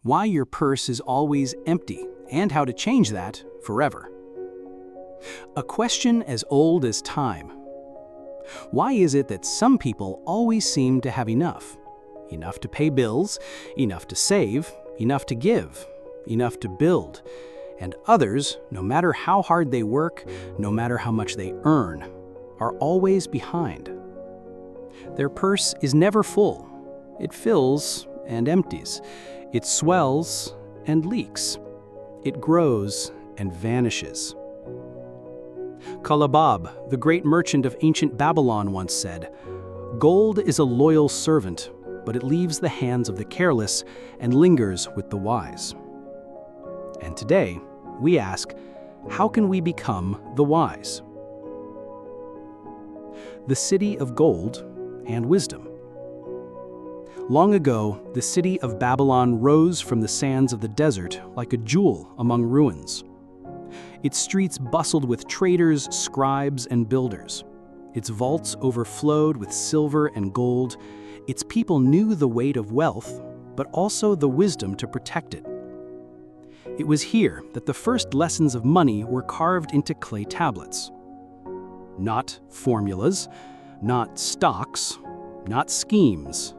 why your purse is always empty, and how to change that forever. A question as old as time. Why is it that some people always seem to have enough? Enough to pay bills, enough to save, enough to give, enough to build. And others, no matter how hard they work, no matter how much they earn, are always behind. Their purse is never full. It fills and empties. It swells and leaks. It grows and vanishes. Kalabab, the great merchant of ancient Babylon, once said, "Gold is a loyal servant, but it leaves the hands of the careless and lingers with the wise." And today, we ask, how can we become the wise? The city of gold and wisdom. Long ago, the city of Babylon rose from the sands of the desert like a jewel among ruins. Its streets bustled with traders, scribes, and builders. Its vaults overflowed with silver and gold. Its people knew the weight of wealth, but also the wisdom to protect it. It was here that the first lessons of money were carved into clay tablets. Not formulas, not stocks, not schemes,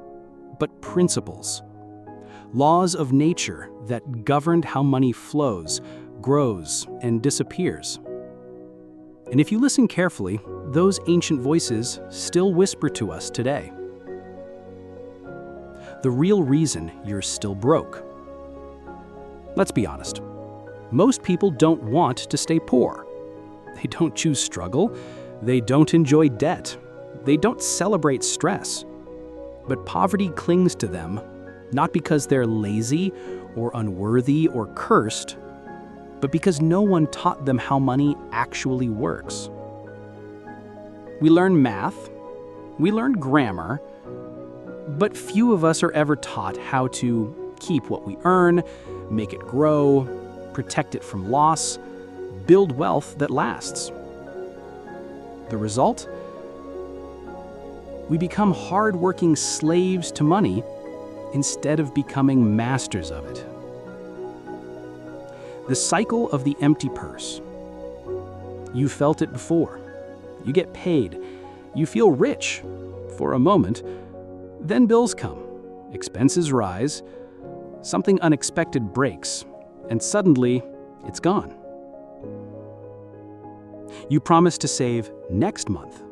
but principles. Laws of nature that governed how money flows, grows, and disappears. And if you listen carefully, those ancient voices still whisper to us today. The real reason you're still broke. Let's be honest. Most people don't want to stay poor. They don't choose struggle. They don't enjoy debt. They don't celebrate stress. But poverty clings to them, not because they're lazy or unworthy or cursed, but because no one taught them how money actually works. We learn math, we learn grammar, but few of us are ever taught how to keep what we earn, make it grow, protect it from loss, build wealth that lasts. The result? We become hard-working slaves to money instead of becoming masters of it. The cycle of the empty purse. You felt it before. You get paid. You feel rich for a moment. Then bills come. Expenses rise. Something unexpected breaks. And suddenly, it's gone. You promise to save next month.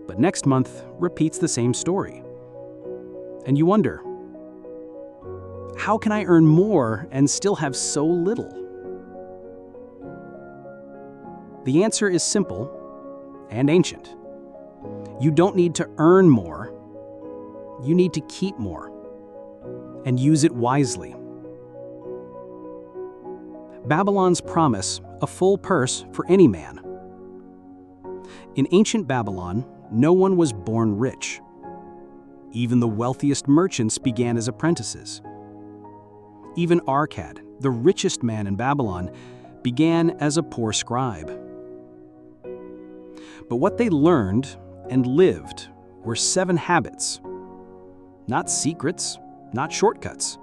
But next month repeats the same story. And you wonder, how can I earn more and still have so little? The answer is simple and ancient. You don't need to earn more. You need to keep more and use it wisely. Babylon's promise, a full purse for any man. In ancient Babylon, no one was born rich. Even the wealthiest merchants began as apprentices. Even Arkad, the richest man in Babylon, began as a poor scribe. But what they learned and lived were 7 habits. Not secrets, not shortcuts.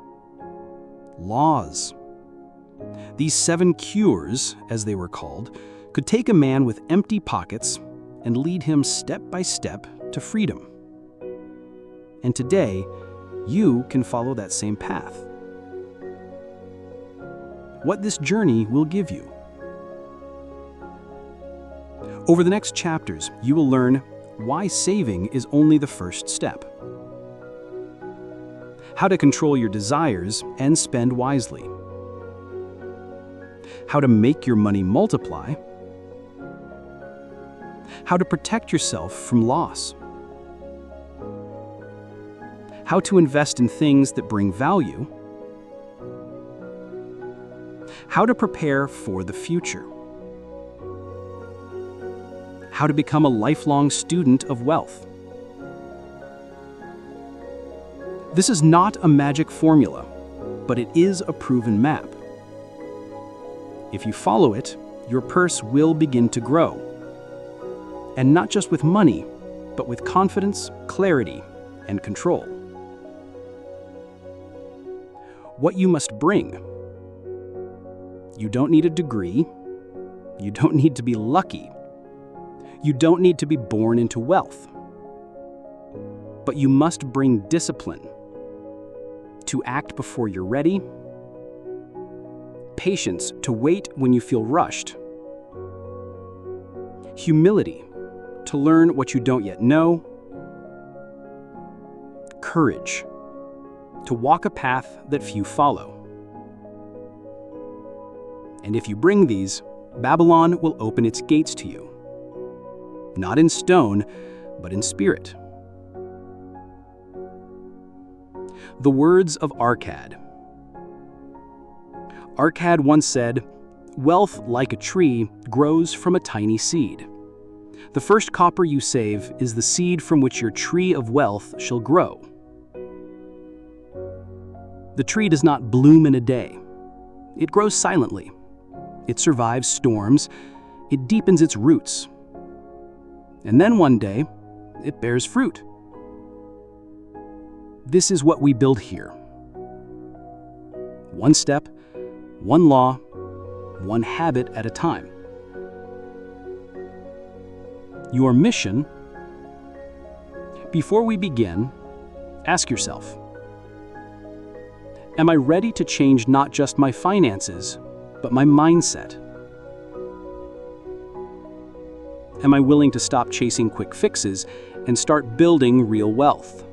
Laws. These 7 cures, as they were called, could take a man with empty pockets and lead him step by step to freedom. And today, you can follow that same path. What this journey will give you. Over the next chapters, you will learn why saving is only the first step, how to control your desires and spend wisely, how to make your money multiply, how to protect yourself from loss, how to invest in things that bring value, how to prepare for the future, how to become a lifelong student of wealth. This is not a magic formula, but it is a proven map. If you follow it, your purse will begin to grow. And not just with money, but with confidence, clarity, and control. what you must bring. You don't need a degree. You don't need to be lucky. You don't need to be born into wealth. But you must bring discipline to act before you're ready, patience to wait when you feel rushed, humility to learn what you don't yet know, courage to walk a path that few follow. And if you bring these, Babylon will open its gates to you, not in stone, but in spirit. The words of Arcad. Arcad once said, "Wealth, like a tree, grows from a tiny seed. The first copper you save is the seed from which your tree of wealth shall grow." The tree does not bloom in a day. It grows silently. It survives storms. It deepens its roots. And then one day, it bears fruit. This is what we build here. One step, one law, one habit at a time. Your mission. Before we begin, ask yourself, am I ready to change not just my finances, but my mindset? Am I willing to stop chasing quick fixes and start building real wealth?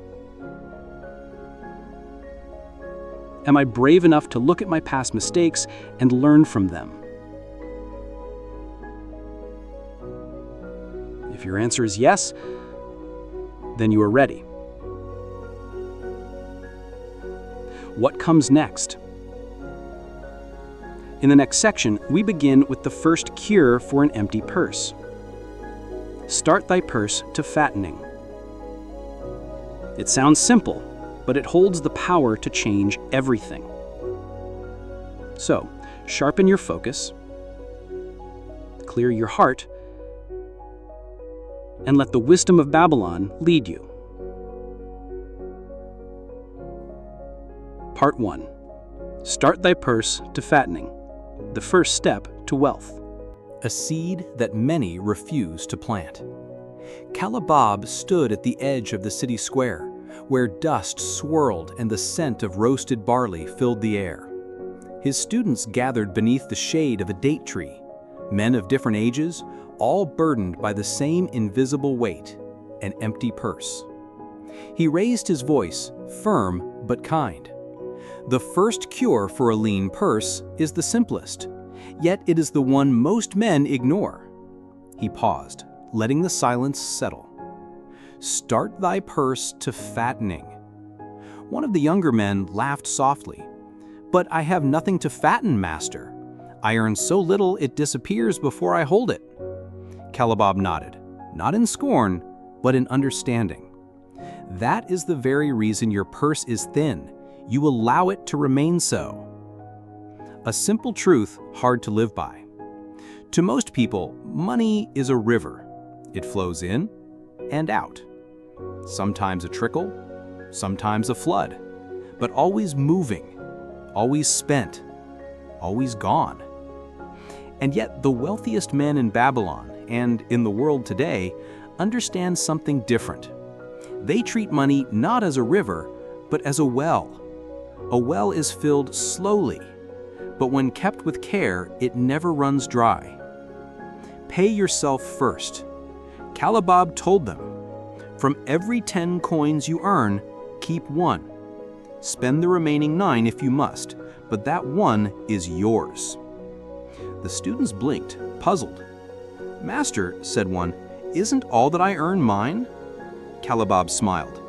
Am I brave enough to look at my past mistakes and learn from them? If your answer is yes, then you are ready. What comes next? In the next section, we begin with the first cure for an empty purse. Start thy purse to fattening. It sounds simple, but it holds the power to change everything. So, sharpen your focus, clear your heart, and let the wisdom of Babylon lead you. Part 1. Start thy purse to fattening, the first step to wealth. A seed that many refuse to plant. Calabab stood at the edge of the city square, where dust swirled and the scent of roasted barley filled the air. His students gathered beneath the shade of a date tree, men of different ages, all burdened by the same invisible weight, an empty purse. He raised his voice, firm but kind. The first cure for a lean purse is the simplest, yet it is the one most men ignore. He paused, letting the silence settle. Start thy purse to fattening. One of the younger men laughed softly. But I have nothing to fatten, master. I earn so little it disappears before I hold it. Calabab nodded, not in scorn, but in understanding. That is the very reason your purse is thin. You allow it to remain so. A simple truth hard to live by. To most people, money is a river. It flows in and out. Sometimes a trickle, sometimes a flood, but always moving, always spent, always gone. And yet the wealthiest men in Babylon and in the world today understand something different. They treat money not as a river, but as a well. A well is filled slowly, but when kept with care, it never runs dry. Pay yourself first. Calabab told them, from every 10 coins you earn, keep 1. Spend the remaining 9 if you must, but that 1 is yours. The students blinked, puzzled. Master, said one, isn't all that I earn mine? Calabab smiled.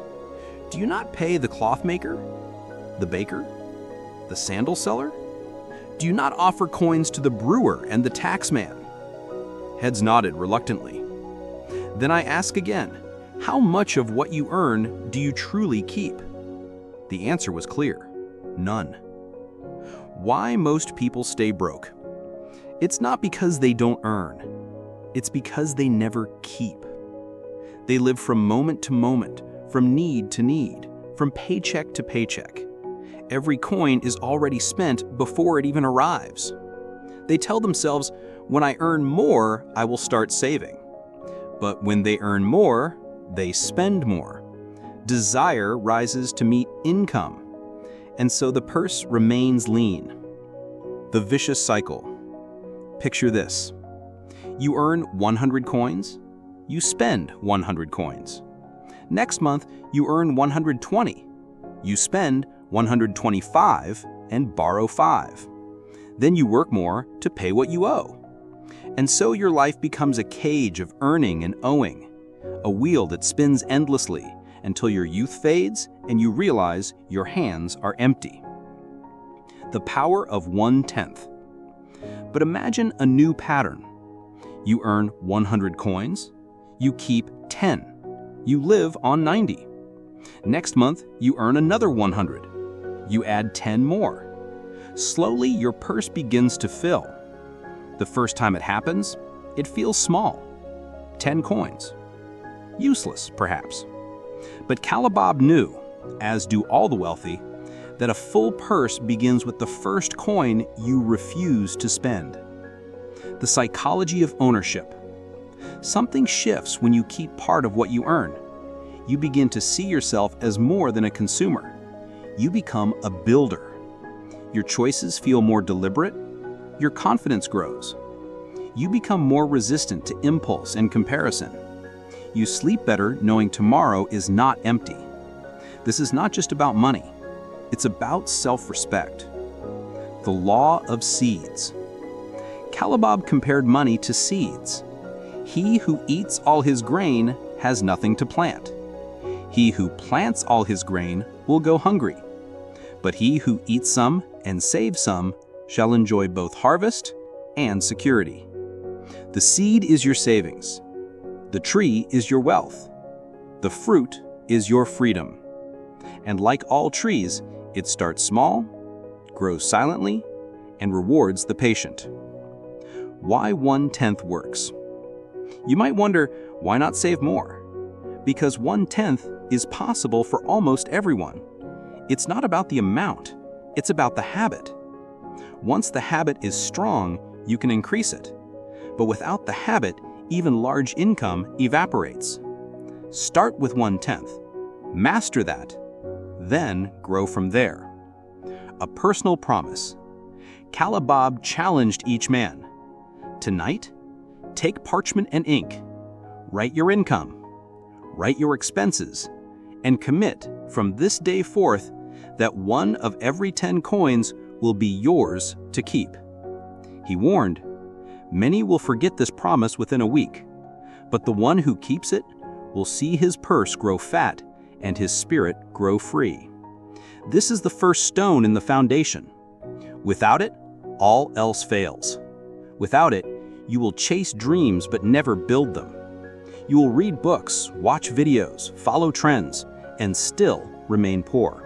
Do you not pay the cloth maker, the baker, the sandal seller? Do you not offer coins to the brewer and the taxman? Heads nodded reluctantly. Then I ask again, how much of what you earn do you truly keep? The answer was clear, none. Why most people stay broke? It's not because they don't earn. It's because they never keep. They live from moment to moment, from need to need, from paycheck to paycheck. every coin is already spent before it even arrives. They tell themselves, when I earn more, I will start saving. But when they earn more, they spend more. Desire rises to meet income, and so the purse remains lean. The vicious cycle. Picture this. You earn 100 coins, you spend 100 coins. Next month, you earn 120. You spend 125 and borrow 5. Then you work more to pay what you owe. And so your life becomes a cage of earning and owing, a wheel that spins endlessly until your youth fades and you realize your hands are empty. The power of 1/10. But imagine a new pattern. You earn 100 coins, you keep 10. You live on 90. Next month, you earn another 100. You add 10 more. Slowly, your purse begins to fill. The first time it happens, it feels small. 10 coins. Useless, perhaps. But Calibob knew, as do all the wealthy, that a full purse begins with the first coin you refuse to spend. The psychology of ownership. Something shifts when you keep part of what you earn. You begin to see yourself as more than a consumer. You become a builder. Your choices feel more deliberate. Your confidence grows. You become more resistant to impulse and comparison. You sleep better knowing tomorrow is not empty. This is not just about money. It's about self-respect. The law of seeds. Calibob compared money to seeds. He who eats all his grain has nothing to plant. He who plants all his grain will go hungry. But he who eats some and saves some shall enjoy both harvest and security. The seed is your savings. The tree is your wealth. The fruit is your freedom. And like all trees, it starts small, grows silently, and rewards the patient. Why 1/10 works? You might wonder, why not save more? Because 1/10 is possible for almost everyone. It's not about the amount, it's about the habit. Once the habit is strong, you can increase it. But without the habit, even large income evaporates. Start with 1/10. Master that. Then grow from there. A personal promise. Calibob challenged each man. Tonight, take parchment and ink. Write your income. Write your expenses. And commit from this day forth that one of every 10 coins will be yours to keep. He warned, many will forget this promise within a week, but the one who keeps it will see his purse grow fat and his spirit grow free. This is the first stone in the foundation. Without it, all else fails. Without it, you will chase dreams but never build them. You will read books, watch videos, follow trends, and still remain poor.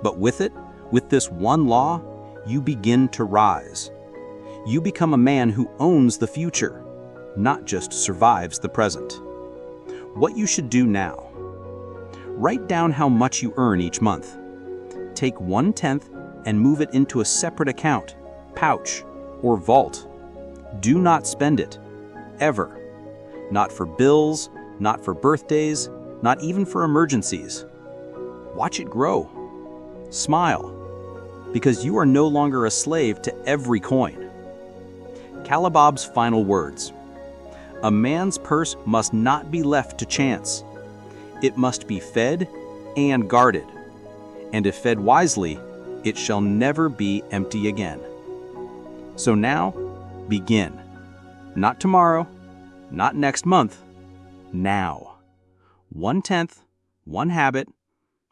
But with it, with this one law, you begin to rise. You become a man who owns the future, not just survives the present. What you should do now. Write down how much you earn each month. Take 1/10 and move it into a separate account, pouch, or vault. Do not spend it, ever. Not for bills, not for birthdays, not even for emergencies. Watch it grow. Smile, because you are no longer a slave to every coin. Calibob's final words. A man's purse must not be left to chance. It must be fed and guarded. And if fed wisely, it shall never be empty again. So now, begin. Not tomorrow, not next month, now. 1/10, one habit,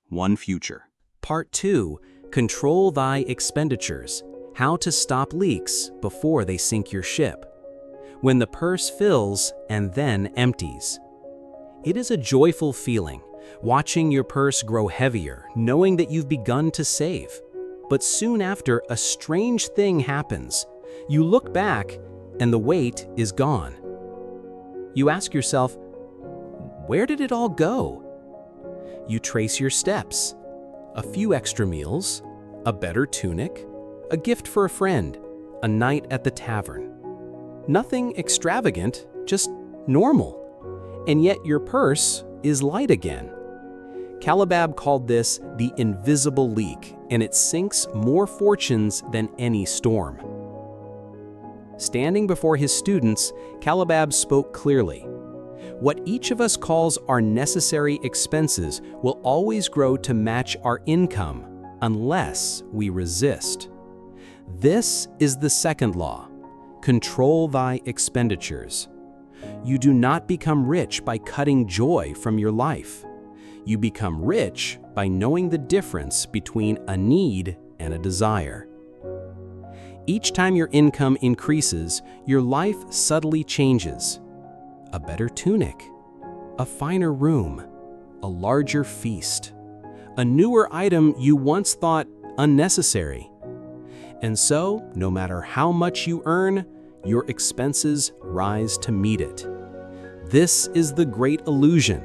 one future. Part 2. Control thy expenditures. How to stop leaks before they sink your ship. When the purse fills and then empties. It is a joyful feeling, watching your purse grow heavier, knowing that you've begun to save. But soon after, a strange thing happens. You look back and the weight is gone. You ask yourself, where did it all go? You trace your steps. A few extra meals, A better tunic? A gift for a friend? A night at the tavern? Nothing extravagant, just normal. And yet your purse is light again. Calabab called this the invisible leak, and it sinks more fortunes than any storm. Standing before his students, Calabab spoke clearly. What each of us calls our necessary expenses will always grow to match our income unless we resist. This is the second law. Control thy expenditures. You do not become rich by cutting joy from your life. You become rich by knowing the difference between a need and a desire. Each time your income increases, your life subtly changes. A better tunic, a finer room, a larger feast, a newer item you once thought unnecessary. And so, no matter how much you earn, your expenses rise to meet it. This is the great illusion.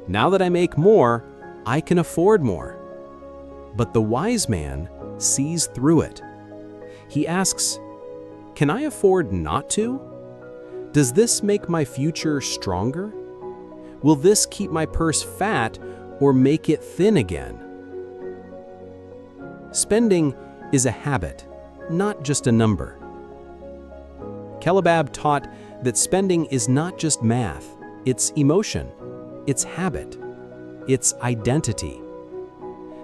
Now that I make more, I can afford more. But the wise man sees through it. He asks, can I afford not to? Does this make my future stronger? Will this keep my purse fat or make it thin again? Spending is a habit, not just a number. Calabab taught that spending is not just math, it's emotion, it's habit, it's identity.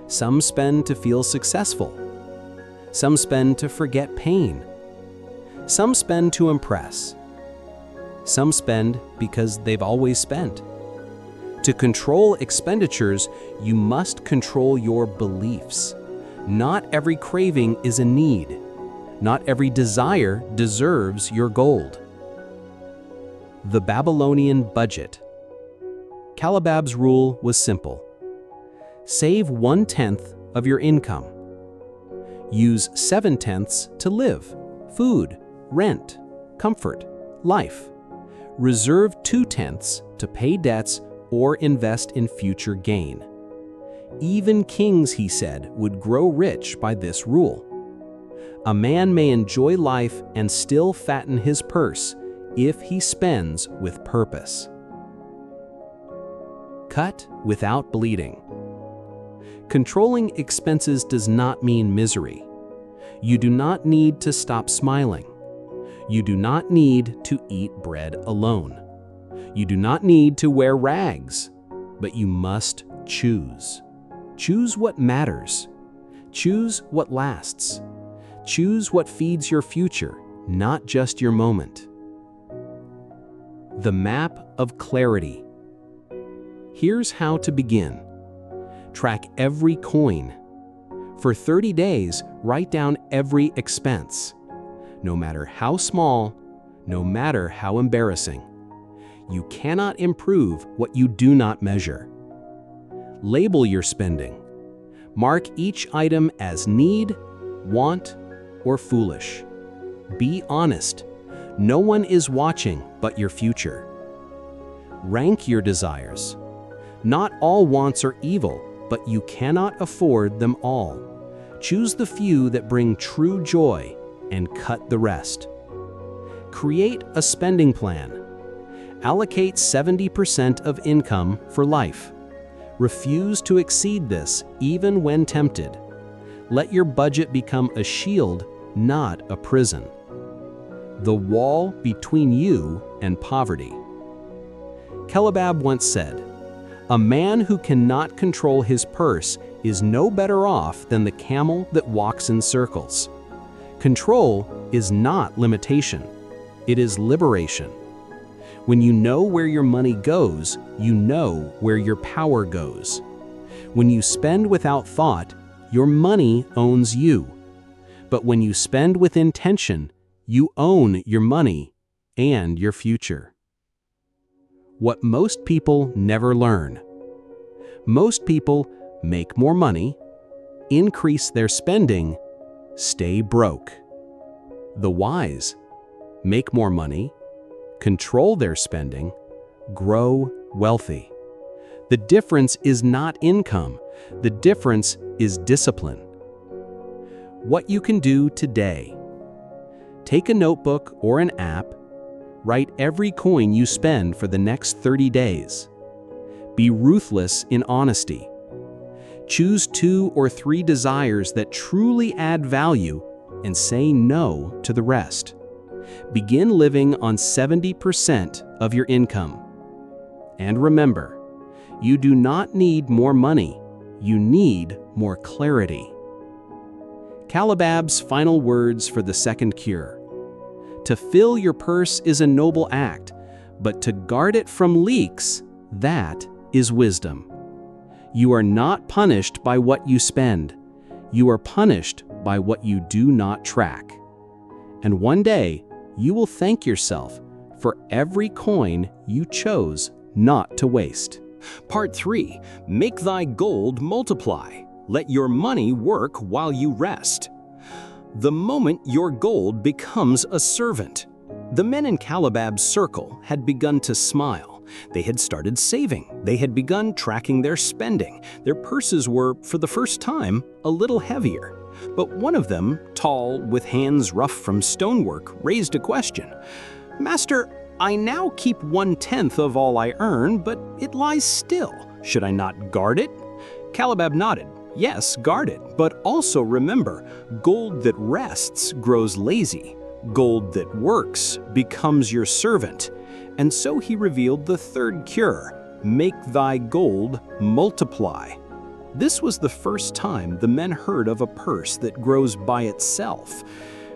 Some spend to feel successful. Some spend to forget pain. Some spend to impress. Some spend because they've always spent. To control expenditures, you must control your beliefs. Not every craving is a need. Not every desire deserves your gold. The Babylonian budget. Calabab's rule was simple. Save 1/10 of your income. Use 7/10 to live, food, rent, comfort, life. Reserve 2/10 to pay debts or invest in future gain. Even kings, he said, would grow rich by this rule. A man may enjoy life and still fatten his purse if he spends with purpose. Cut without bleeding. Controlling expenses does not mean misery. You do not need to stop smiling. You do not need to eat bread alone. You do not need to wear rags, but you must choose. Choose what matters. Choose what lasts. Choose what feeds your future, not just your moment. The map of clarity. Here's how to begin. Track every coin. For 30 days, write down every expense. No matter how small, no matter how embarrassing. You cannot improve what you do not measure. Label your spending. Mark each item as need, want, or foolish. Be honest. No one is watching but your future. Rank your desires. Not all wants are evil, but you cannot afford them all. Choose the few that bring true joy and cut the rest. Create a spending plan. Allocate 70% of income for life. Refuse to exceed this even when tempted. Let your budget become a shield, not a prison. The wall between you and poverty. Calabab once said, "A man who cannot control his purse is no better off than the camel that walks in circles." Control is not limitation. It is liberation. When you know where your money goes, you know where your power goes. When you spend without thought, your money owns you. But when you spend with intention, you own your money and your future. What most people never learn. Most people make more money, increase their spending, stay broke. The wise make more money, control their spending, grow wealthy. The difference is not income. The difference is discipline. What you can do today. Take a notebook or an app. Write every coin you spend for the next 30 days. Be ruthless in honesty. Choose 2 or 3 desires that truly add value and say no to the rest. Begin living on 70% of your income. And remember, you do not need more money, you need more clarity. Calabab's final words for the second cure. To fill your purse is a noble act, but to guard it from leaks, that is wisdom. You are not punished by what you spend. You are punished by what you do not track. And one day, you will thank yourself for every coin you chose not to waste. Part 3. Make thy gold multiply. Let your money work while you rest. The moment your gold becomes a servant. The men in Calabab's circle had begun to smile. They had started saving. They had begun tracking their spending. Their purses were, for the first time, a little heavier. But one of them, tall, with hands rough from stonework, raised a question. "Master, I now keep 1/10 of all I earn, but it lies still. Should I not guard it?" Calabab nodded. "Yes, guard it, but also remember, gold that rests grows lazy. Gold that works becomes your servant." And so he revealed the third cure: make thy gold multiply. This was the first time the men heard of a purse that grows by itself.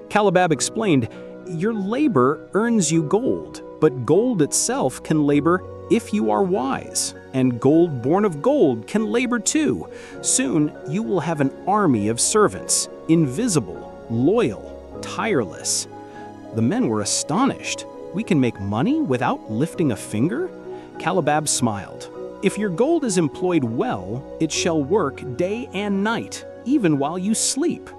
Calabab explained, "Your labor earns you gold, but gold itself can labor if you are wise. And gold born of gold can labor too. Soon you will have an army of servants, invisible, loyal, tireless." The men were astonished. "We can make money without lifting a finger?" Calabab smiled. "If your gold is employed well, it shall work day and night, even while you sleep."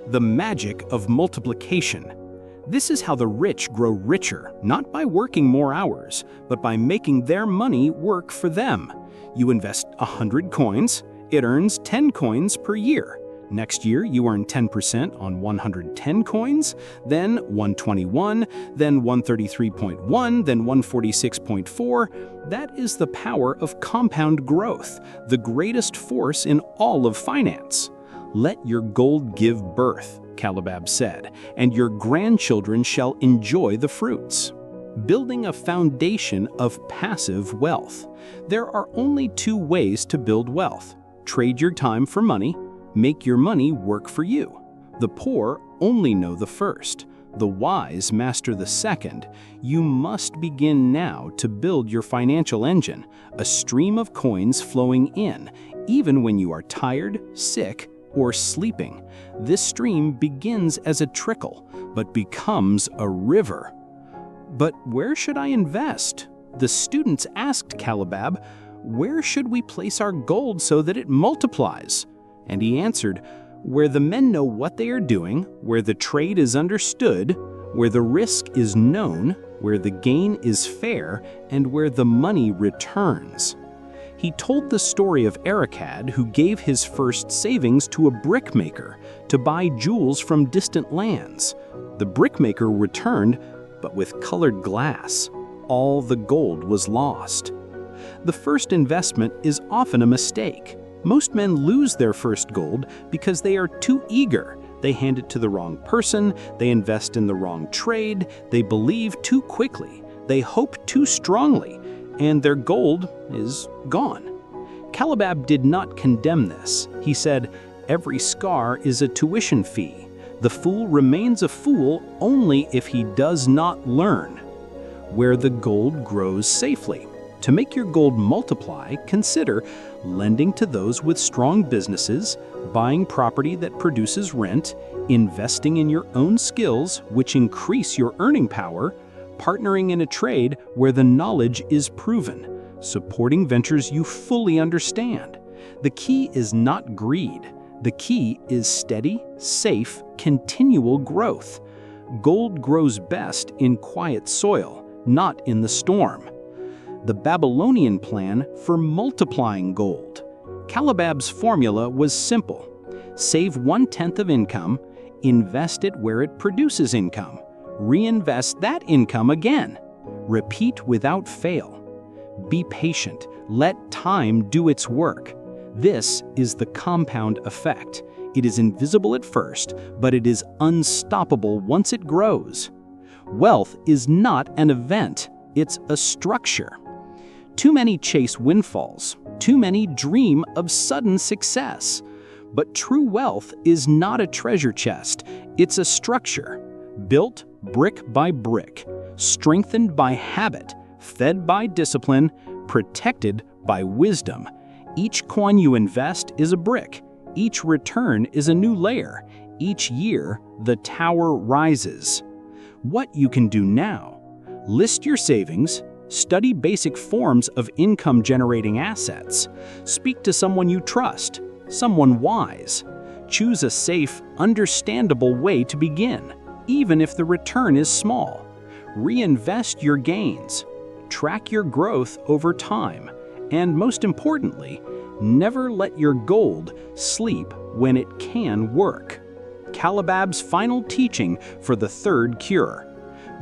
The magic of multiplication. This is how the rich grow richer, not by working more hours, but by making their money work for them. You invest 100 coins, it earns 10 coins per year. Next year, you earn 10% on 110 coins, then 121, then 133.1, then 146.4. That is the power of compound growth, the greatest force in all of finance. "Let your gold give birth," Calabab said, "and your grandchildren shall enjoy the fruits." Building a foundation of passive wealth. There are only 2 ways to build wealth. Trade your time for money. Make your money work for you. The poor only know the first. The wise master the second. You must begin now to build your financial engine, a stream of coins flowing in, even when you are tired, sick, or sleeping. This stream begins as a trickle, but becomes a river. "But where should I invest?" The students asked Calabab, "Where should we place our gold so that it multiplies?" And he answered, "Where the men know what they are doing, where the trade is understood, where the risk is known, where the gain is fair, and where the money returns." He told the story of Ericad, who gave his first savings to a brickmaker to buy jewels from distant lands. The brickmaker returned, but with colored glass. All the gold was lost. The first investment is often a mistake. Most men lose their first gold because they are too eager. They hand it to the wrong person, they invest in the wrong trade, they believe too quickly, they hope too strongly, and their gold is gone. Calabab did not condemn this. He said, "Every scar is a tuition fee. The fool remains a fool only if he does not learn." Where the gold grows safely. To make your gold multiply, consider lending to those with strong businesses, buying property that produces rent, investing in your own skills, which increase your earning power, partnering in a trade where the knowledge is proven, supporting ventures you fully understand. The key is not greed. The key is steady, safe, continual growth. Gold grows best in quiet soil, not in the storm. The Babylonian plan for multiplying gold. Calabab's formula was simple. Save 1/10 of income, invest it where it produces income, reinvest that income again. Repeat without fail. Be patient, let time do its work. This is the compound effect. It is invisible at first, but it is unstoppable once it grows. Wealth is not an event, it's a structure. Too many chase windfalls, too many dream of sudden success. But true wealth is not a treasure chest, it's a structure, built brick by brick, strengthened by habit, fed by discipline, protected by wisdom. Each coin you invest is a brick, each return is a new layer, each year the tower rises. What you can do now: list your savings, study basic forms of income-generating assets, speak to someone you trust, someone wise. Choose a safe, understandable way to begin, even if the return is small. Reinvest your gains. Track your growth over time. And most importantly, never let your gold sleep when it can work. Calabab's final teaching for the third cure.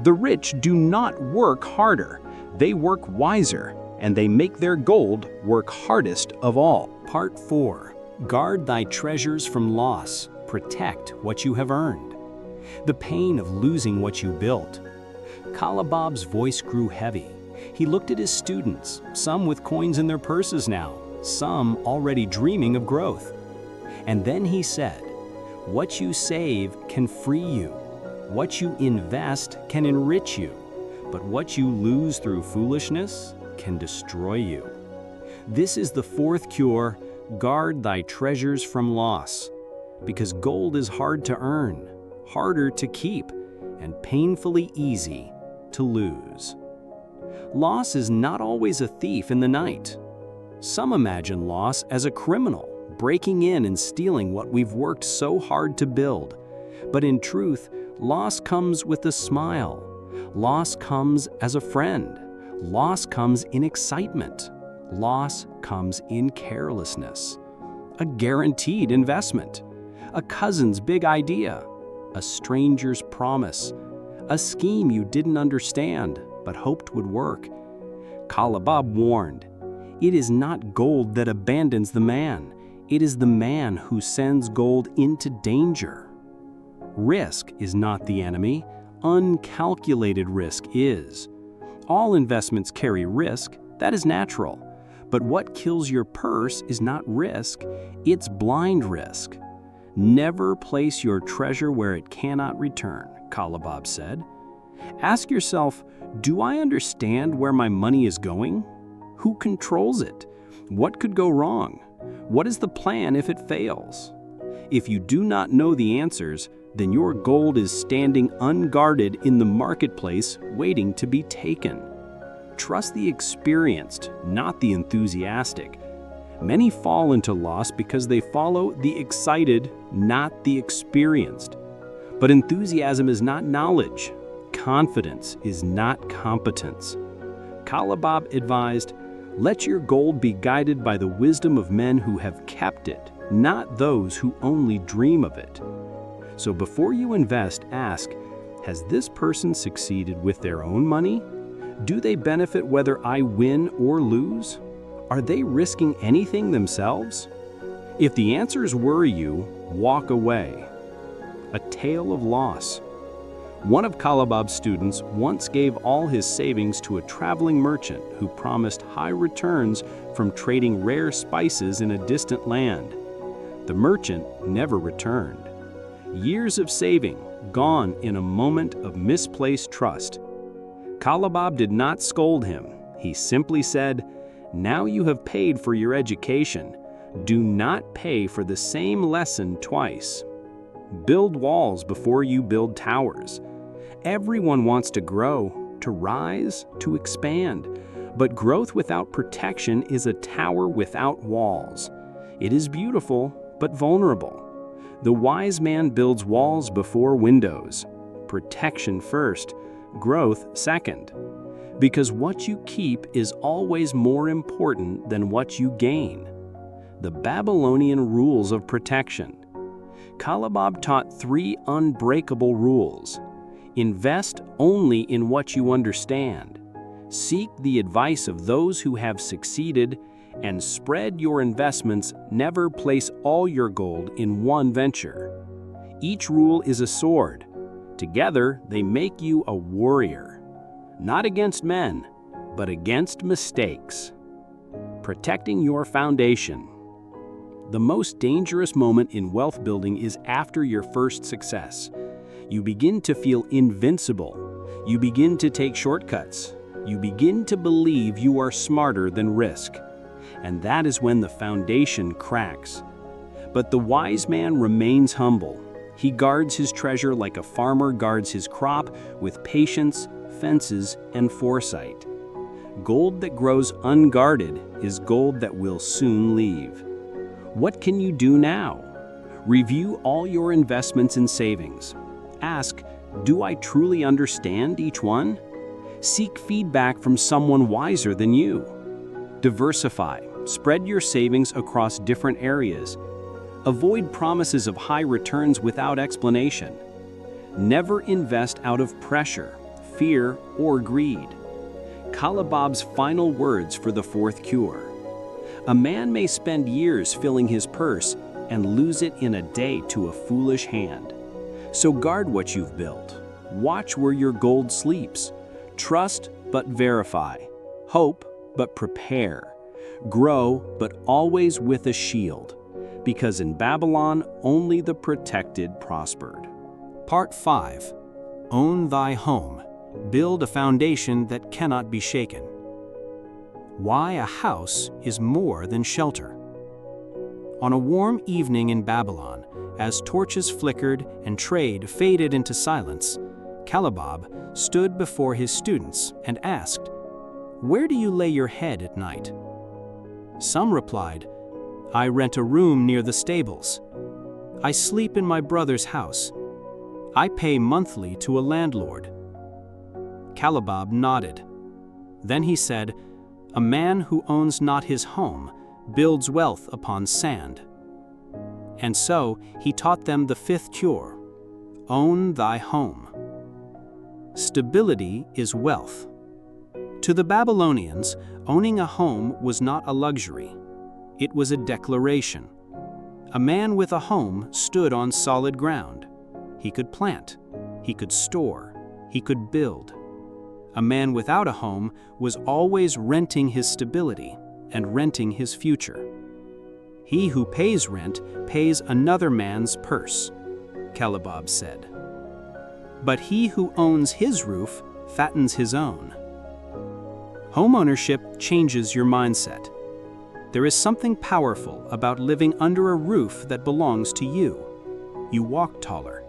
The rich do not work harder, they work wiser, and they make their gold work hardest of all. Part 4. Guard thy treasures from loss. Protect what you have earned. The pain of losing what you built. Kalabab's voice grew heavy. He looked at his students, some with coins in their purses now, some already dreaming of growth. And then he said, "What you save can free you. What you invest can enrich you. But what you lose through foolishness can destroy you." This is the fourth cure. Guard thy treasures from loss. Because gold is hard to earn, harder to keep, and painfully easy to lose. Loss is not always a thief in the night. Some imagine loss as a criminal, breaking in and stealing what we've worked so hard to build. But in truth, loss comes with a smile. Loss comes as a friend. Loss comes in excitement. Loss comes in carelessness. A guaranteed investment. A cousin's big idea. A stranger's promise. A scheme you didn't understand but hoped would work. Kalabab warned, "It is not gold that abandons the man. It is the man who sends gold into danger." Risk is not the enemy. Uncalculated risk is. All investments carry risk. That is natural. But what kills your purse is not risk, it's blind risk. Never place your treasure where it cannot return, Kalabab said. Ask yourself, do I understand where my money is going? Who controls it? What could go wrong? What is the plan if it fails? If you do not know the answers, then your gold is standing unguarded in the marketplace waiting to be taken. Trust the experienced, not the enthusiastic. Many fall into loss because they follow the excited, not the experienced. But enthusiasm is not knowledge. Confidence is not competence. Kalabab advised, "Let your gold be guided by the wisdom of men who have kept it, not those who only dream of it." So before you invest, ask, has this person succeeded with their own money? Do they benefit whether I win or lose? Are they risking anything themselves? If the answers worry you, walk away. A tale of loss. One of Kalabab's students once gave all his savings to a traveling merchant who promised high returns from trading rare spices in a distant land. The merchant never returned. Years of saving gone in a moment of misplaced trust. Kalabab did not scold him. He simply said, "Now you have paid for your education. Do not pay for the same lesson twice." Build walls before you build towers. Everyone wants to grow, to rise, to expand. But growth without protection is a tower without walls. It is beautiful, but vulnerable. The wise man builds walls before windows. Protection first, growth second. Because what you keep is always more important than what you gain. The Babylonian rules of protection. Kalabob taught 3 unbreakable rules. Invest only in what you understand. Seek the advice of those who have succeeded, and spread your investments. Never place all your gold in one venture. Each rule is a sword. Together, they make you a warrior. Not against men, but against mistakes. Protecting your foundation. The most dangerous moment in wealth building is after your first success. You begin to feel invincible. You begin to take shortcuts. You begin to believe you are smarter than risk. And that is when the foundation cracks. But the wise man remains humble. He guards his treasure like a farmer guards his crop, with patience, fences, and foresight. Gold that grows unguarded is gold that will soon leave. What can you do now? Review all your investments and savings. Ask, do I truly understand each one? Seek feedback from someone wiser than you. Diversify. Spread your savings across different areas. Avoid promises of high returns without explanation. Never invest out of pressure, fear, or greed. Kalabob's final words for the 4th cure. A man may spend years filling his purse and lose it in a day to a foolish hand. So guard what you've built. Watch where your gold sleeps. Trust but verify. Hope but prepare. Grow but always with a shield. Because in Babylon, only the protected prospered. Part 5. Own thy home. Build a foundation that cannot be shaken. Why a house is more than shelter. On a warm evening in Babylon, as torches flickered and trade faded into silence, Kalabob stood before his students and asked, "Where do you lay your head at night?" Some replied, "I rent a room near the stables. I sleep in my brother's house. I pay monthly to a landlord." Kalabob nodded. Then he said, "A man who owns not his home builds wealth upon sand." And so he taught them the 5th cure: own thy home. Stability is wealth. To the Babylonians, owning a home was not a luxury. It was a declaration. A man with a home stood on solid ground. He could plant, he could store, he could build. A man without a home was always renting his stability and renting his future. He who pays rent pays another man's purse, Kalabob said. But he who owns his roof fattens his own. Homeownership changes your mindset. There is something powerful about living under a roof that belongs to you. You walk taller.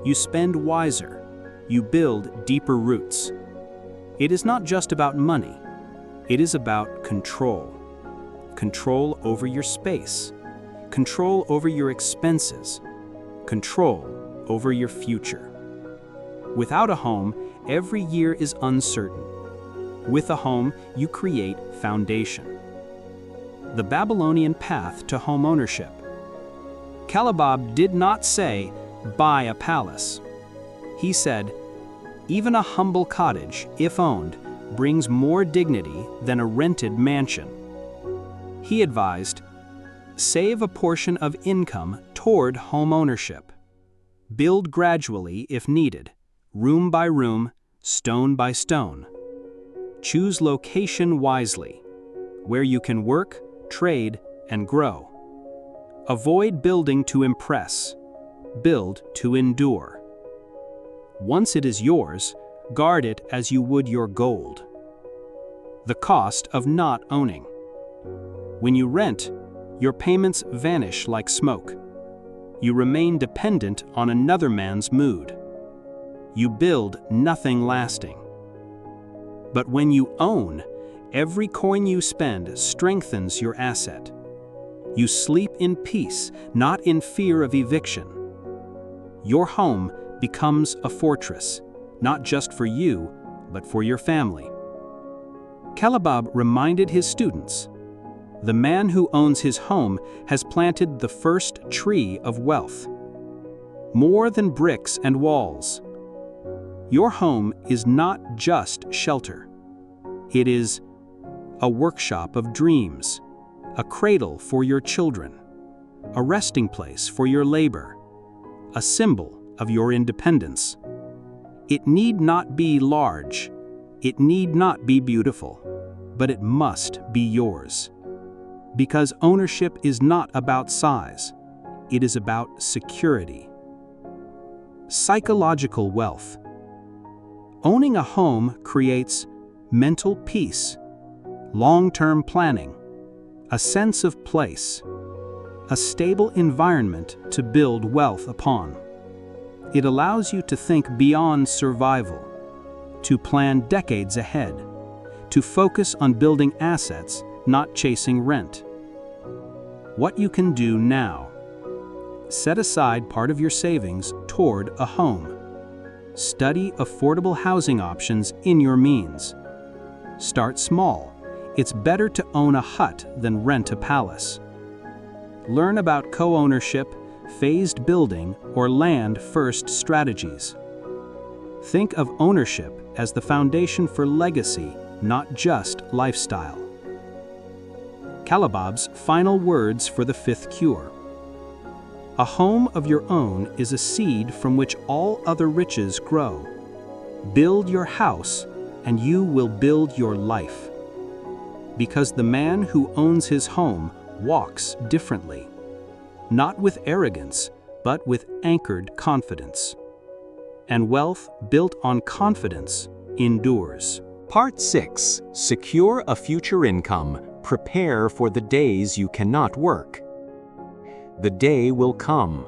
You spend wiser. You build deeper roots. It is not just about money. It is about control. Control over your space. Control over your expenses. Control over your future. Without a home, every year is uncertain. With a home, you create foundation. The Babylonian path to home ownership. Kalabob did not say, "Buy a palace." He said, "Even a humble cottage, if owned, brings more dignity than a rented mansion." He advised, "Save a portion of income toward home ownership. Build gradually if needed, room by room, stone by stone. Choose location wisely, where you can work, trade, and grow. Avoid building to impress. Build to endure. Once it is yours, guard it as you would your gold." The cost of not owning. When you rent, your payments vanish like smoke. You remain dependent on another man's mood. You build nothing lasting. But when you own, every coin you spend strengthens your asset. You sleep in peace, not in fear of eviction. Your home becomes a fortress, not just for you, but for your family. Kalabob reminded his students, "The man who owns his home has planted the first tree of wealth." more than bricks and walls. Your home is not just shelter. It is a workshop of dreams, a cradle for your children, a resting place for your labor, a symbol of your independence. It need not be large, it need not be beautiful, but it must be yours. Because ownership is not about size, it is about security. Psychological wealth. Owning a home creates mental peace, long-term planning, a sense of place, a stable environment to build wealth upon. It allows you to think beyond survival, to plan decades ahead, to focus on building assets, not chasing rent. What you can do now. Set aside part of your savings toward a home. Study affordable housing options in your means. Start small. It's better to own a hut than rent a palace. Learn about co-ownership, phased building, or land-first strategies. Think of ownership as the foundation for legacy, not just lifestyle. Calabob's final words for the fifth cure. A home of your own is a seed from which all other riches grow. Build your house, and you will build your life. Because the man who owns his home walks differently, not with arrogance, but with anchored confidence. And wealth built on confidence endures. Part 6. Secure a future income. Prepare for the days you cannot work. The day will come.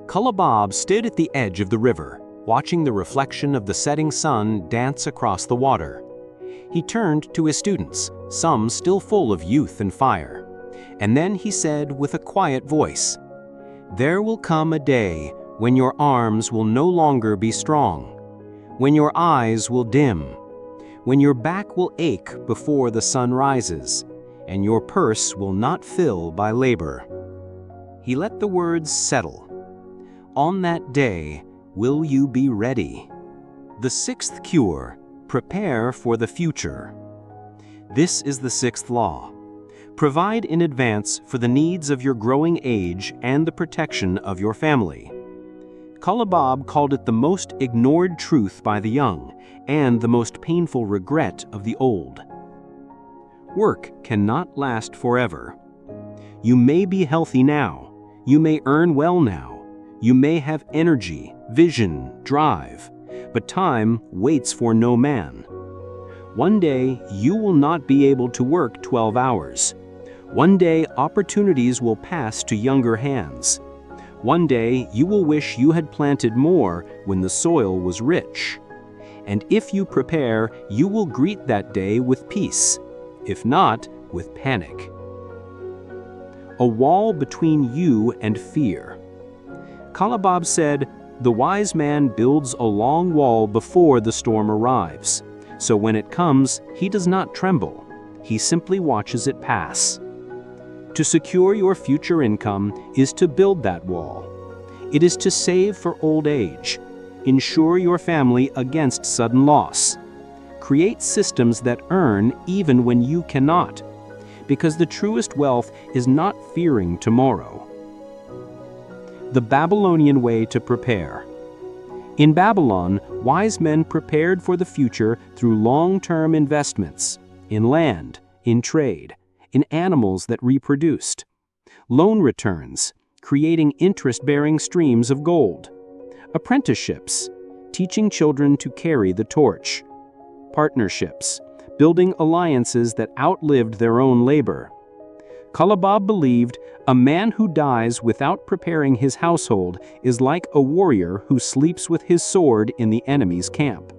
Kalabob stood at the edge of the river, watching the reflection of the setting sun dance across the water. He turned to his students, some still full of youth and fire. And then he said with a quiet voice, "There will come a day when your arms will no longer be strong, when your eyes will dim, when your back will ache before the sun rises, and your purse will not fill by labor." He let the words settle. On that day, will you be ready? The sixth cure, prepare for the future. This is the sixth law. Provide in advance for the needs of your growing age and the protection of your family. Kalabob called it the most ignored truth by the young and the most painful regret of the old. Work cannot last forever. You may be healthy now. You may earn well now. You may have energy, vision, drive, but time waits for no man. One day, you will not be able to work 12 hours. One day, opportunities will pass to younger hands. One day, you will wish you had planted more when the soil was rich. And if you prepare, you will greet that day with peace, if not, with panic. A wall between you and fear. Kalabob said, "The wise man builds a long wall before the storm arrives, so when it comes, he does not tremble. He simply watches it pass." To secure your future income is to build that wall. It is to save for old age, insure your family against sudden loss, create systems that earn even when you cannot, because the truest wealth is not fearing tomorrow. The Babylonian way to prepare. In Babylon, wise men prepared for the future through long-term investments, in land, in trade, in animals that reproduced, loan returns, creating interest-bearing streams of gold, apprenticeships, teaching children to carry the torch, partnerships, building alliances that outlived their own labor. Kalabob believed a man who dies without preparing his household is like a warrior who sleeps with his sword in the enemy's camp.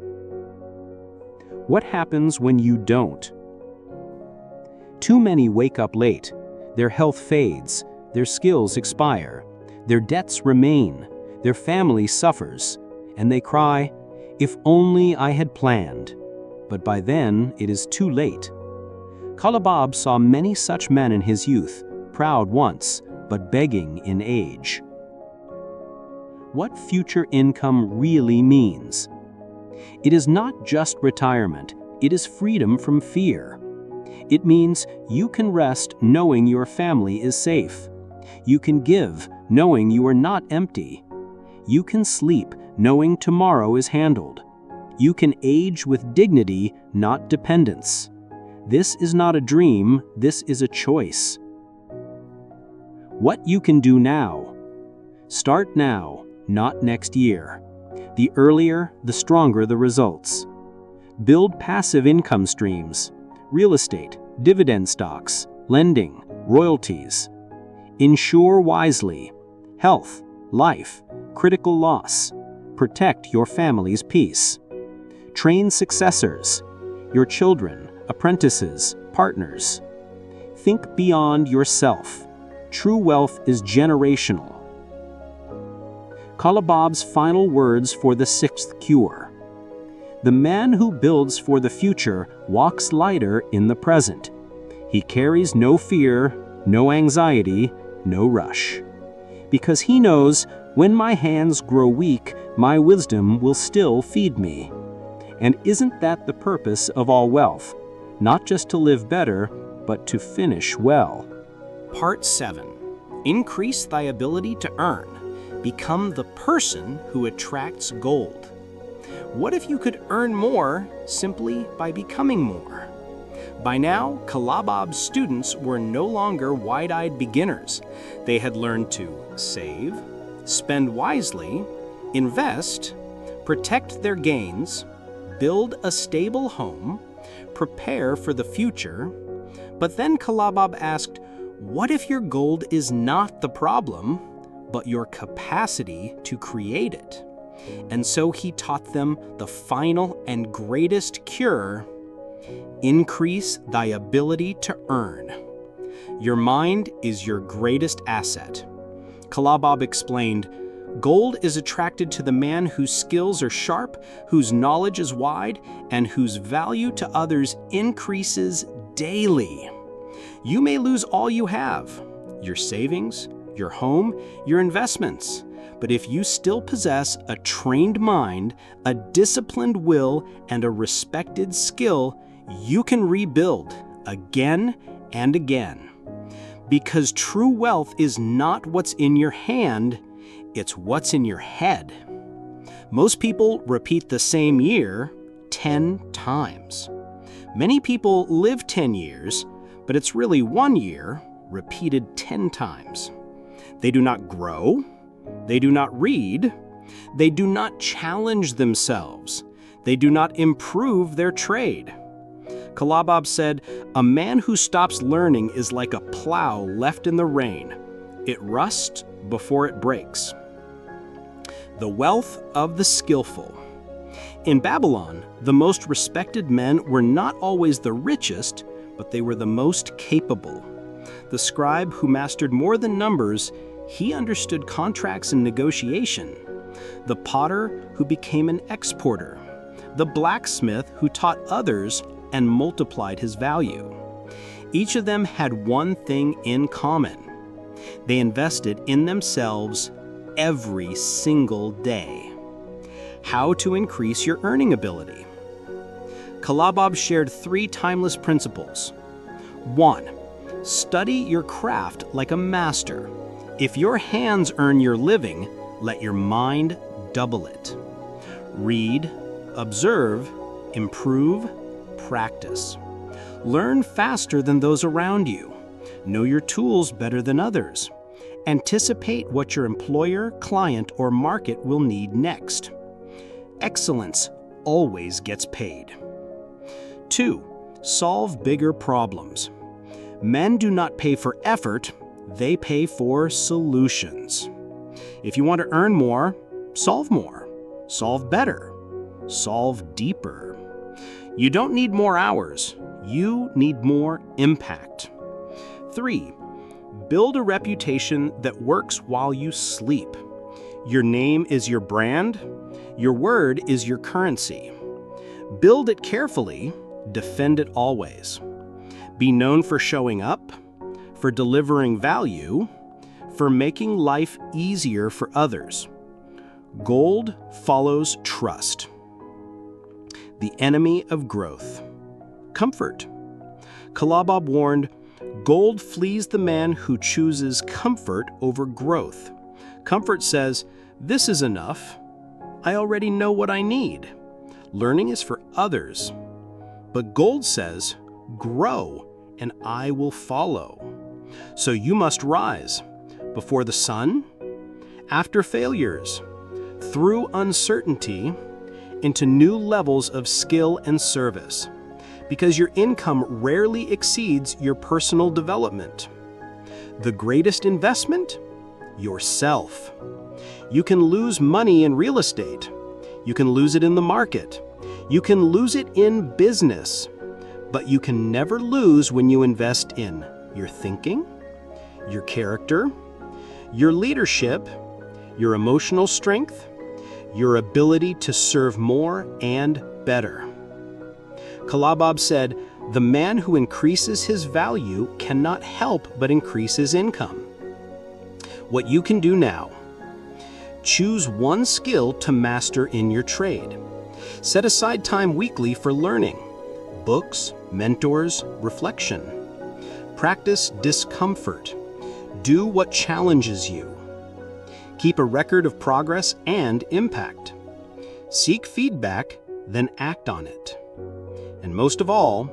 What happens when you don't? Too many wake up late. Their health fades, their skills expire, their debts remain, their family suffers, and they cry, "If only I had planned." But by then, it is too late. Kalabob saw many such men in his youth, proud once, but begging in age. what future income really means. It is not just retirement, it is freedom from fear. It means you can rest knowing your family is safe. You can give knowing you are not empty. You can sleep knowing tomorrow is handled. You can age with dignity, not dependence. This is not a dream, this is a choice. What you can do now. Start now, not next year. The earlier, the stronger the results. Build passive income streams, real estate, dividend stocks, lending, royalties. Insure wisely, health, life, critical loss. Protect your family's peace. Train successors, your children, apprentices, partners. Think beyond yourself. True wealth is generational. Kalabab's final words for the sixth cure. The man who builds for the future walks lighter in the present. He carries no fear, no anxiety, no rush. Because he knows, when my hands grow weak, my wisdom will still feed me. And isn't that the purpose of all wealth? Not just to live better, but to finish well. Part 7. Increase thy ability to earn. Become the person who attracts gold. What if you could earn more simply by becoming more? By now, Kalabab's students were no longer wide-eyed beginners. They had learned to save, spend wisely, invest, protect their gains, build a stable home, prepare for the future. But then Kalabab asked, what if your gold is not the problem, but your capacity to create it? And so he taught them the final and greatest cure: increase thy ability to earn. Your mind is your greatest asset. Kalabab explained, gold is attracted to the man whose skills are sharp, whose knowledge is wide, and whose value to others increases daily. You may lose all you have, your savings, your home, your investments. But if you still possess a trained mind, a disciplined will, and a respected skill, you can rebuild again and again. Because true wealth is not what's in your hand, it's what's in your head. Most people repeat the same year 10 times. Many people live 10 years, but it's really 1 year repeated 10 times. They do not grow. They do not read. They do not challenge themselves. They do not improve their trade. Kalabab said, a man who stops learning is like a plow left in the rain. It rusts before it breaks. The wealth of the skillful. In Babylon, the most respected men were not always the richest, but they were the most capable. The scribe who mastered more than numbers, he understood contracts and negotiation. The potter who became an exporter. The blacksmith who taught others and multiplied his value. Each of them had one thing in common. They invested in themselves every single day. How to increase your earning ability. Kalabab shared 3 timeless principles. 1. Study your craft like a master. If your hands earn your living, let your mind double it. Read, observe, improve, practice. Learn faster than those around you. Know your tools better than others. Anticipate what your employer, client, or market will need next. Excellence always gets paid. 2. Solve bigger problems. Men do not pay for effort, they pay for solutions. If you want to earn more, solve better, solve deeper. You don't need more hours, you need more impact. 3. Build a reputation that works while you sleep. Your name is your brand, your word is your currency. Build it carefully, defend it always. Be known for showing up, for delivering value, for making life easier for others. Gold follows trust. The enemy of growth. Comfort. Kalabab warned, gold flees the man who chooses comfort over growth. Comfort says, this is enough. I already know what I need. Learning is for others. But gold says, grow, and I will follow. So you must rise before the sun, after failures, through uncertainty, into new levels of skill and service, because your income rarely exceeds your personal development. The greatest investment? Yourself. You can lose money in real estate. You can lose it in the market. You can lose it in business. But you can never lose when you invest in your thinking, your character, your leadership, your emotional strength, your ability to serve more and better. Kalabab said, the man who increases his value cannot help but increase his income. What you can do now: choose one skill to master in your trade. Set aside time weekly for learning, books, mentors, reflection. Practice discomfort. Do what challenges you. Keep a record of progress and impact. Seek feedback, then act on it. And most of all,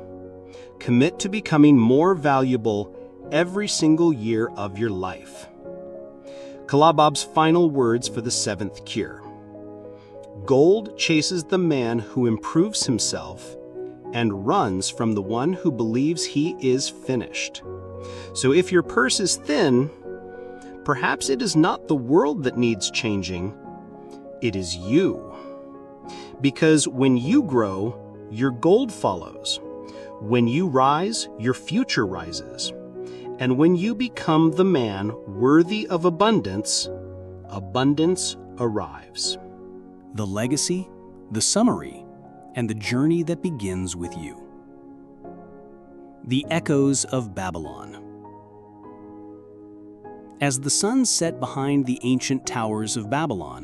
commit to becoming more valuable every single year of your life. Kalabab's final words for the seventh cure. Gold chases the man who improves himself and runs from the one who believes he is finished. So if your purse is thin, perhaps it is not the world that needs changing, it is you. Because when you grow, your gold follows. When you rise, your future rises. And when you become the man worthy of abundance, abundance arrives. The legacy, the summary, and the journey that begins with you. The echoes of Babylon. As the sun set behind the ancient towers of Babylon,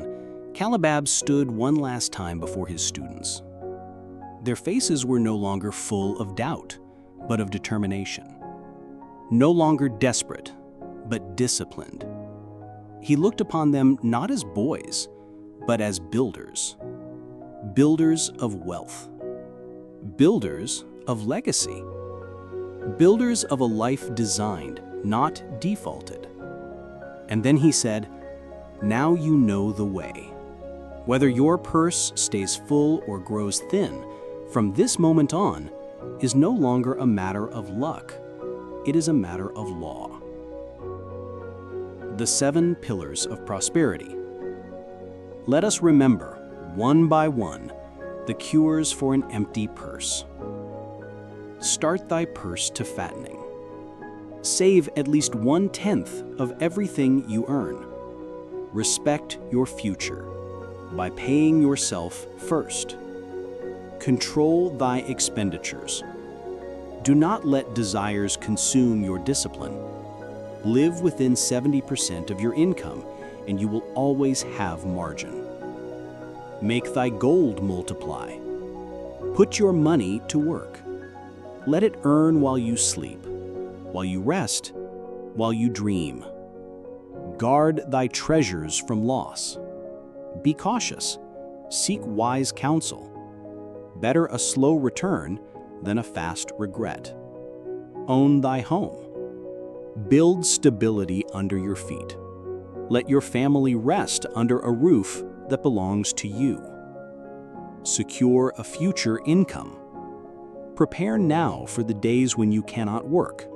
Kalabab stood one last time before his students. Their faces were no longer full of doubt, but of determination. No longer desperate, but disciplined. He looked upon them not as boys, but as builders. Builders of wealth. Builders of legacy. Builders of a life designed, not defaulted. And then he said, now you know the way. Whether your purse stays full or grows thin, from this moment on, is no longer a matter of luck. It is a matter of law. The 7 pillars of prosperity. Let us remember, one by one, the cures for an empty purse. Start thy purse to fattening. Save at least 1/10 of everything you earn. Respect your future by paying yourself first. Control thy expenditures. Do not let desires consume your discipline. Live within 70% of your income, and you will always have margin. Make thy gold multiply. Put your money to work. Let it earn while you sleep, while you rest, while you dream. Guard thy treasures from loss. Be cautious. Seek wise counsel. Better a slow return than a fast regret. Own thy home. Build stability under your feet. Let your family rest under a roof that belongs to you. Secure a future income. Prepare now for the days when you cannot work.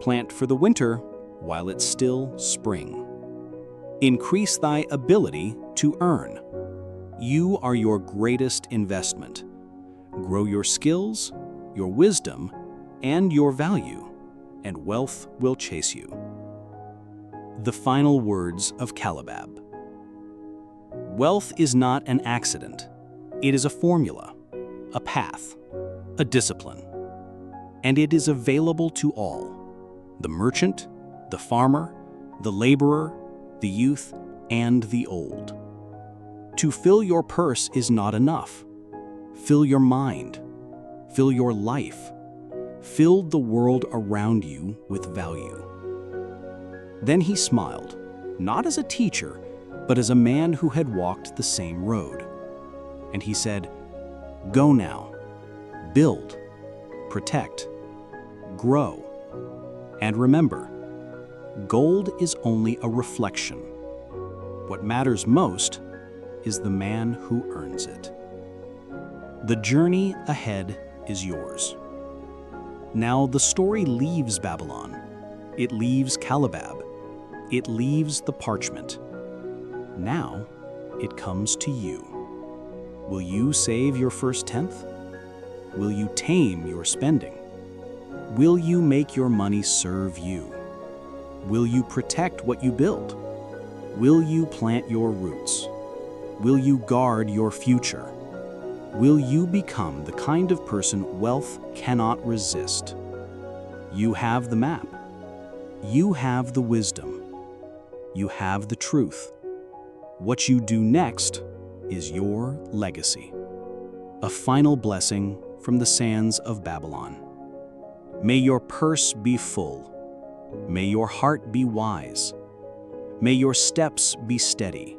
Plant for the winter while it's still spring. Increase thy ability to earn. You are your greatest investment. Grow your skills, your wisdom, and your value, and wealth will chase you. The final words of Kalabab. Wealth is not an accident. It is a formula, a path, a discipline. And it is available to all: the merchant, the farmer, the laborer, the youth, and the old. To fill your purse is not enough. Fill your mind. Fill your life. Fill the world around you with value. Then he smiled, not as a teacher, but as a man who had walked the same road. And he said, "Go now. Build, protect, grow. And remember, gold is only a reflection. What matters most is the man who earns it." The journey ahead is yours. Now the story leaves Babylon. It leaves Calabab. It leaves the parchment. Now it comes to you. Will you save your first tenth? Will you tame your spending? Will you make your money serve you? Will you protect what you build? Will you plant your roots? Will you guard your future? Will you become the kind of person wealth cannot resist? You have the map. You have the wisdom. You have the truth. What you do next is your legacy. A final blessing from the sands of Babylon. May your purse be full. May your heart be wise. May your steps be steady.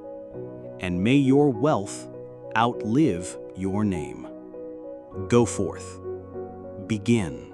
And may your wealth outlive your name. Go forth. Begin.